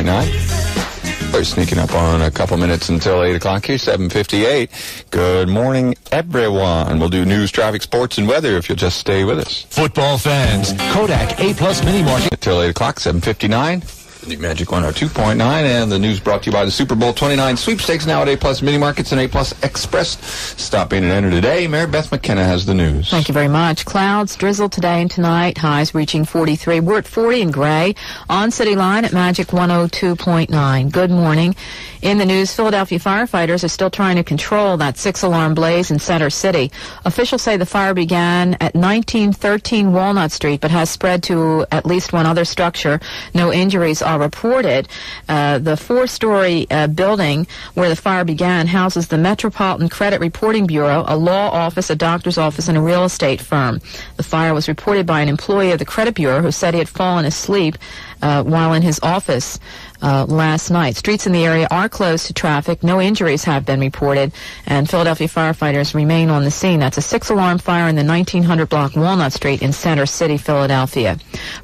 2.9. We're sneaking up on a couple minutes until 8 o'clock here, 7:58. Good morning, everyone. We'll do news, traffic, sports, and weather if you'll just stay with us. Football fans, Kodak A-Plus Mini Market. Until 8 o'clock, 7:59. The New Magic 102.9, and the news brought to you by the Super Bowl 29 sweepstakes now at A-Plus Mini Markets and A-Plus Express. Stop in and enter today. Mary Beth McKenna has the news. Thank you very much. Clouds, drizzle today and tonight. Highs reaching 43. We're at 40 in gray. On City Line at Magic 102.9. Good morning. In the news, Philadelphia firefighters are still trying to control that 6-alarm blaze in Center City. Officials say the fire began at 1913 Walnut Street, but has spread to at least one other structure. No injuries are reported. The 4-story building where the fire began houses the Metropolitan Credit Reporting Bureau, a law office, a doctor's office, and a real estate firm. The fire was reported by an employee of the Credit Bureau who said he had fallen asleep while in his office last night. Streets in the area are closed to traffic. No injuries have been reported, and Philadelphia firefighters remain on the scene. That's a 6-alarm fire in the 1900 block Walnut Street in Center City, Philadelphia.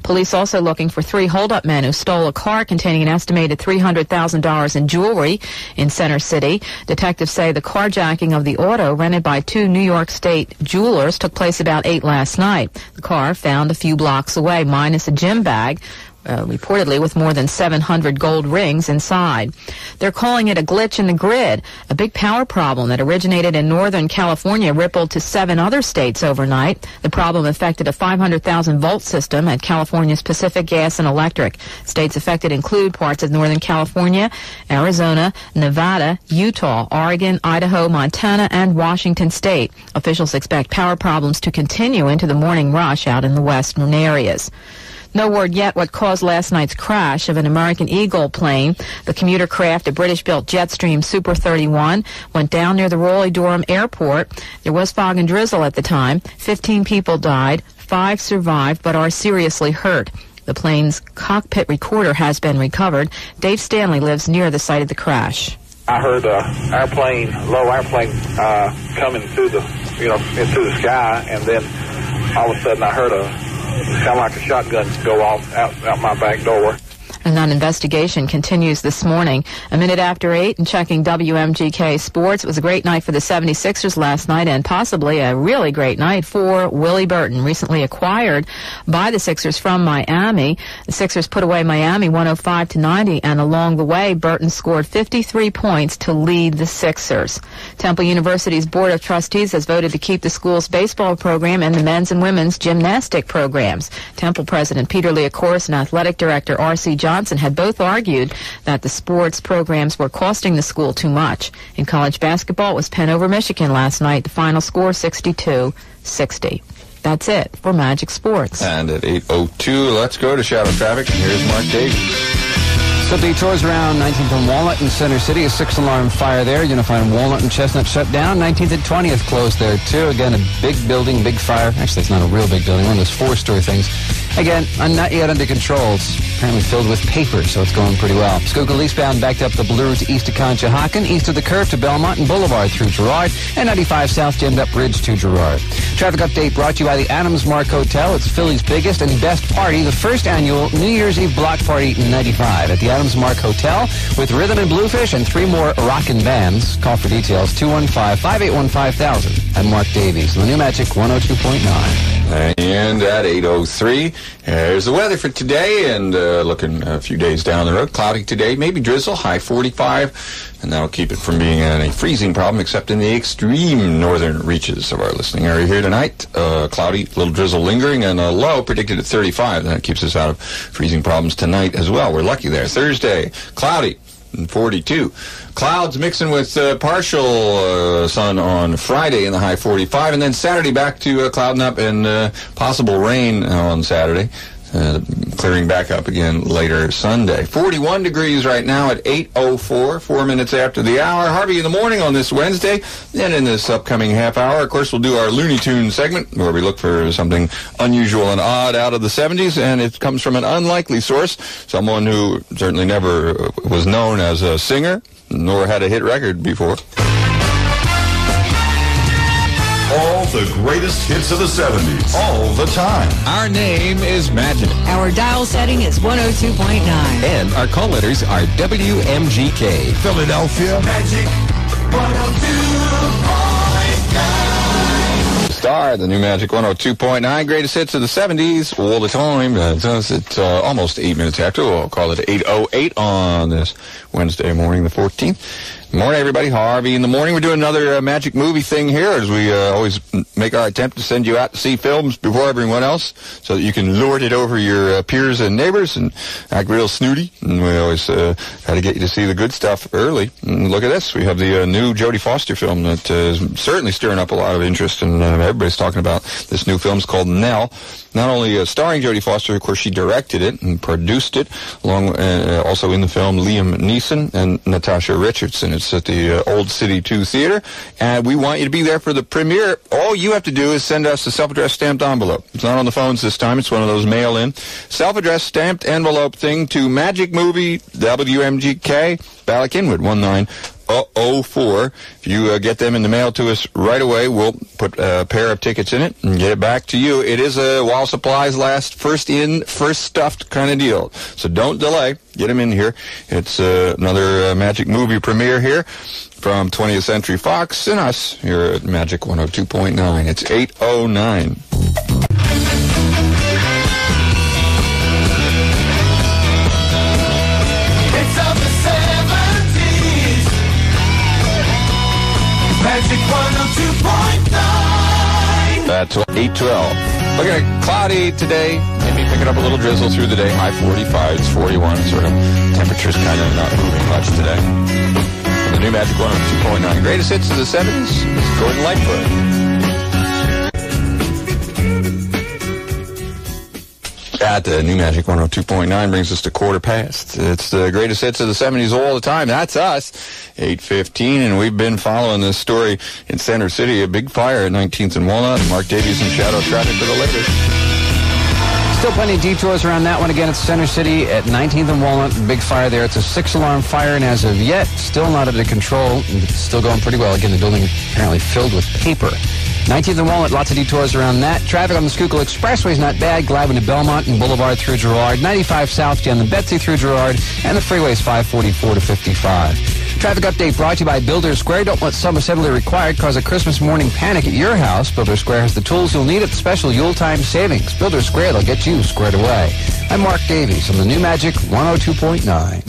Police also looking for 3 hold-up men who stole a car containing an estimated $300,000 in jewelry in Center City. Detectives say the carjacking of the auto rented by 2 New York State jewelers took place about 8 last night. The car found a few blocks away, minus a gym bag, reportedly with more than 700 gold rings inside. They're calling it a glitch in the grid. A big power problem that originated in Northern California rippled to 7 other states overnight. The problem affected a 500,000-volt system at California's Pacific Gas and Electric. States affected include parts of Northern California, Arizona, Nevada, Utah, Oregon, Idaho, Montana, and Washington State. Officials expect power problems to continue into the morning rush out in the western areas. No word yet what caused last night's crash of an American Eagle plane. The commuter craft, a British-built Jetstream Super 31, went down near the Raleigh-Durham Airport. There was fog and drizzle at the time. 15 people died. 5 survived but are seriously hurt. The plane's cockpit recorder has been recovered. Dave Stanley lives near the site of the crash. I heard low airplane coming through into the sky, and then all of a sudden I heard kind of like a shotgun go off out my back door. And that investigation continues this morning. A minute after 8 and checking WMGK Sports. It was a great night for the 76ers last night, and possibly a really great night for Willie Burton, recently acquired by the Sixers from Miami. The Sixers put away Miami 105-90, and along the way, Burton scored 53 points to lead the Sixers. Temple University's Board of Trustees has voted to keep the school's baseball program and the men's and women's gymnastic programs. Temple President Peter Leocoris and Athletic Director R.C. Johnson had both argued that the sports programs were costing the school too much. In college basketball, it was Penn over Michigan last night. The final score 62-60. That's it for Magic Sports. And at 8:02, let's go to Shadow Traffic. And here's Mark Davies. So detours around 19th and Walnut in Center City. A 6-alarm fire there. You're going to find Walnut and Chestnut shut down. 19th and 20th closed there, too. Again, a big building, big fire. Actually, it's not a real big building. One of those 4-story things. Again, not yet under control. It's apparently filled with paper, so it's going pretty well. Schuylkill eastbound backed up the Blue Route east to Conshohocken, east of the curve to Belmont and Boulevard through Girard, and 95 south jammed up Bridge to Girard. Traffic update brought to you by the Adams Mark Hotel. It's Philly's biggest and best party, the first annual New Year's Eve block party in 95 at the Adams Mark Hotel with Rhythm and Bluefish and 3 more rockin' bands. Call for details 215-581-5000. I'm Mark Davies, the New Magic 102.9. And at 8:03, there's the weather for today, and looking a few days down the road. Cloudy today, maybe drizzle, high 45, and that'll keep it from being a freezing problem, except in the extreme northern reaches of our listening area here tonight. Cloudy, little drizzle lingering, and a low predicted at 35. That keeps us out of freezing problems tonight as well. We're lucky there. Thursday, cloudy. 42. Clouds mixing with partial sun on Friday in the high 45, and then Saturday back to clouding up and possible rain on Saturday. Clearing back up again later Sunday. 41 degrees right now at 8:04, 4 minutes after the hour. Harvey in the morning on this Wednesday. And in this upcoming half hour, of course, we'll do our Looney Tunes segment where we look for something unusual and odd out of the 70s, and it comes from an unlikely source, someone who certainly never was known as a singer, nor had a hit record before. all the greatest hits of the 70s, all the time. Our name is Magic. Our dial setting is 102.9. And our call letters are WMGK. Philadelphia. Magic 102.9. Star, the new Magic 102.9, greatest hits of the 70s all the time. It's almost 8 minutes after. We'll call it 8:08 on this Wednesday morning, the 14th. Morning, everybody. Harvey in the morning. We're doing another magic movie thing here, as we always make our attempt to send you out to see films before everyone else, so that you can lord it over your peers and neighbors and act real snooty. And we always try to get you to see the good stuff early. And look at this. We have the new Jodie Foster film that is certainly stirring up a lot of interest, and everybody's talking about this new film. It's called Nell. Not only starring Jodie Foster, of course, she directed it and produced it, along also in the film Liam Neeson and Natasha Richardson. It's at the Old City 2 Theater, and we want you to be there for the premiere. All you have to do is send us a self-addressed stamped envelope. It's not on the phones this time. It's one of those mail-in self-addressed stamped envelope thing to Magic Movie WMGK, Ballak Inwood 19004. If you get them in the mail to us right away, we'll put a pair of tickets in it and get it back to you. It is a while supplies last, first in, first stuffed kind of deal. So don't delay. Get them in here. It's another Magic Movie premiere here from 20th Century Fox and us here at Magic 102.9. It's 8:09. Magic 102.9. That's 8:12. Looking at cloudy today. Maybe picking up a little drizzle through the day. High 45. It's 41. Sort of temperature's kind of not moving much today. The new Magic 102.9. Greatest hits of the 70s. It's Gordon Lightfoot. At the new Magic 102.9 brings us to quarter past. It's the greatest hits of the 70s all the time. That's us. 8:15, and we've been following this story in Center City. A big fire at 19th and Walnut. Mark Davies and Shadow Traffic for the latest. Still plenty of detours around that one. Again, it's Center City at 19th and Walnut. Big fire there. It's a 6-alarm fire, and as of yet, still not under control. It's still going pretty well. Again, the building apparently filled with paper. 19th and Walnut, lots of detours around that. Traffic on the Schuylkill Expressway is not bad. Gladwin to Belmont and Boulevard through Girard. 95 south down the Betsy through Girard. And the freeway is 544 to 55. Traffic update brought to you by Builder Square. Don't let some assembly required cause a Christmas morning panic at your house. Builder Square has the tools you'll need at the special Yuletime savings. Builder Square, they'll get you squared away. I'm Mark Davies on the new Magic 102.9.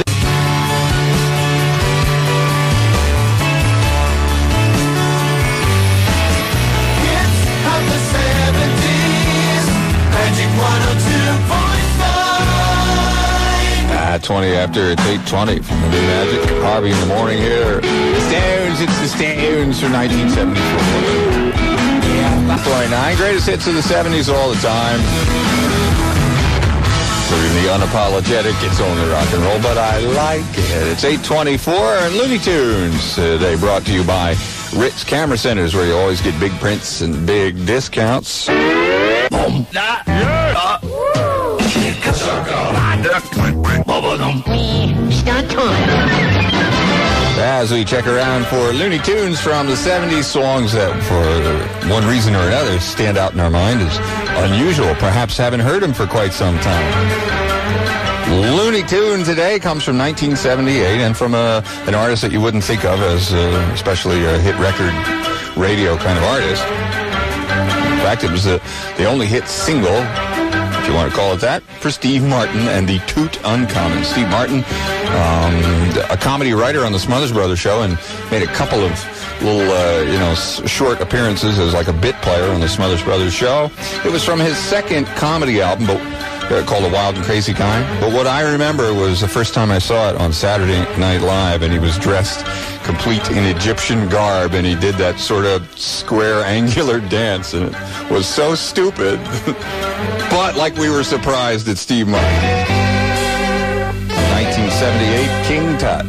At 20 after, it's 8:20 from the new Magic. Harvey in the morning here. Stones, it's the Stones from 1974. Yeah, 29 greatest hits of the 70s all the time. Including the unapologetic, it's only rock and roll, but I like it. It's 8:24 and Looney Tunes today brought to you by Ritz Camera Centers, where you always get big prints and big discounts. As we check around for Looney Tunes from the 70s, songs that for one reason or another stand out in our mind as unusual. Perhaps haven't heard them for quite some time. Looney Tunes today comes from 1978 and from an artist that you wouldn't think of as especially a hit record radio kind of artist. In fact, it was the only hit single, if you want to call it that, for Steve Martin and the Toot Uncommon. Steve Martin, a comedy writer on the Smothers Brothers show, and made a couple of little, short appearances as like a bit player on the Smothers Brothers show. It was from his second comedy album, but called A Wild and Crazy Kind. But what I remember was the first time I saw it on Saturday Night Live, and he was dressed complete in Egyptian garb, and he did that sort of square, angular dance, and it was so stupid. But like we were surprised at Steve Martin. 1978, King Tut.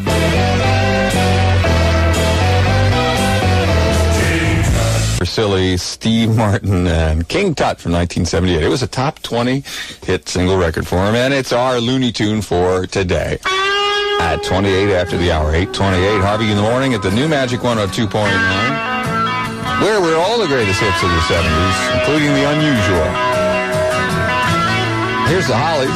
Silly Steve Martin and King Tut from 1978. It was a top 20 hit single record for him, and it's our Looney Tune for today. At 28 after the hour, 8:28. Harvey in the morning at the new Magic 102.9. where were all the greatest hits of the 70s, including the unusual. Here's the Hollies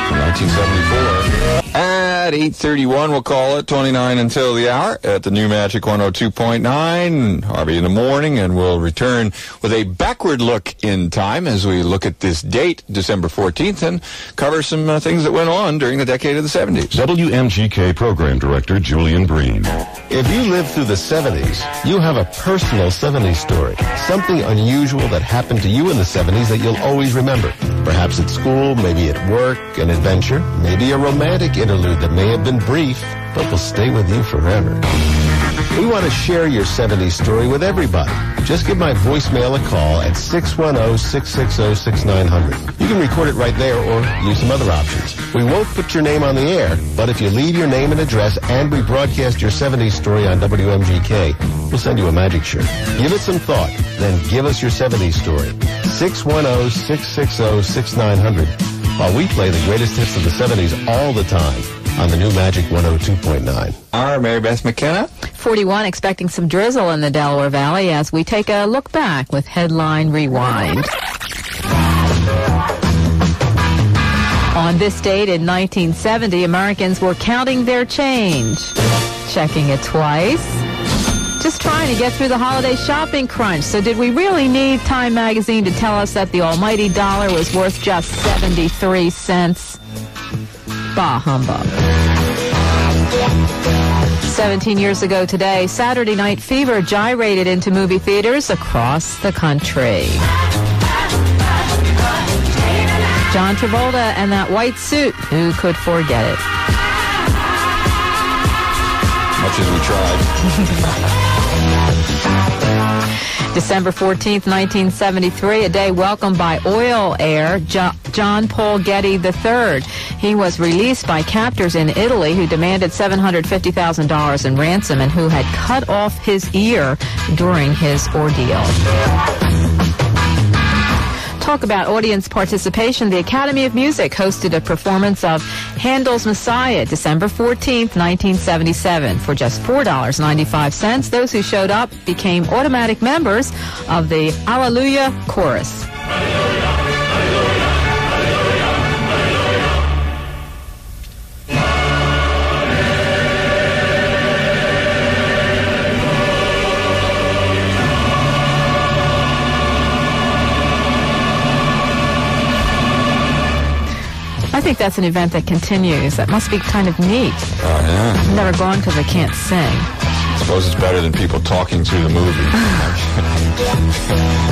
from 1974. At 8:31, we'll call it 29 until the hour at the new Magic 102.9. Harvey in the morning, and we'll return with a backward look in time as we look at this date, December 14th, and cover some things that went on during the decade of the 70s. WMGK Program Director Julian Breen. If you lived through the 70s, you have a personal 70s story. Something unusual that happened to you in the 70s that you'll always remember. Perhaps at school, maybe at work, an adventure, maybe a romantic interlude that may have been brief, but will stay with you forever. We want to share your 70s story with everybody. Just give my voicemail a call at 610-660-6900. You can record it right there or use some other options. We won't put your name on the air, but if you leave your name and address and we broadcast your 70s story on WMGK, we'll send you a magic shirt. Give it some thought, then give us your 70s story. 610-660-6900. While we play the greatest hits of the 70s all the time on the new Magic 102.9. Our Mary Beth McKenna. 41, expecting some drizzle in the Delaware Valley as we take a look back with Headline Rewind. On this date in 1970, Americans were counting their change, checking it twice, just trying to get through the holiday shopping crunch. So did we really need Time magazine to tell us that the almighty dollar was worth just 73 cents? Bah humbug. 17 years ago today, Saturday Night Fever gyrated into movie theaters across the country. John Travolta and that white suit, who could forget it? Much as we tried. December 14th, 1973, a day welcomed by oil heir John Paul Getty III. He was released by captors in Italy who demanded $750,000 in ransom and who had cut off his ear during his ordeal. Talk about audience participation. The Academy of Music hosted a performance of Handel's Messiah, December 14th, 1977. For just $4.95, those who showed up became automatic members of the Alleluia Chorus. I think that's an event that continues. That must be kind of neat. Oh, yeah. I've never gone because I can't sing. I suppose it's better than people talking through the movie.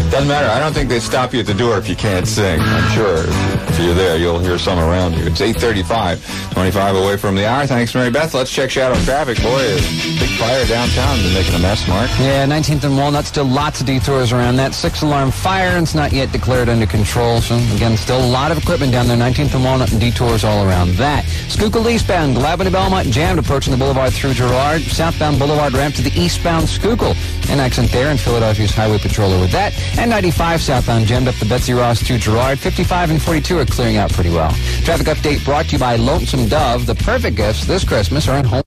Doesn't matter. I don't think they stop you at the door if you can't sing. I'm sure if you're there, you'll hear some around you. It's 8:35, 25 away from the hour. Thanks, Mary Beth. Let's check shadow traffic. Boy, a big fire downtown. Been making a mess, Mark. Yeah, 19th and Walnut, still lots of detours around that. 6-alarm fire, and it's not yet declared under control. So, again, still a lot of equipment down there. 19th and Walnut and detours all around that. Schuylkill eastbound, Gladwin to Belmont jammed approaching the boulevard through Girard. Southbound Boulevard ramp to the eastbound Schuylkill. An accident there, and Philadelphia's highway patroller with that. And 95 southbound jammed up the Betsy Ross to Girard. 55 and 42 are clearing out pretty well. Traffic update brought to you by Lonesome Dove. The perfect gifts this Christmas are in home.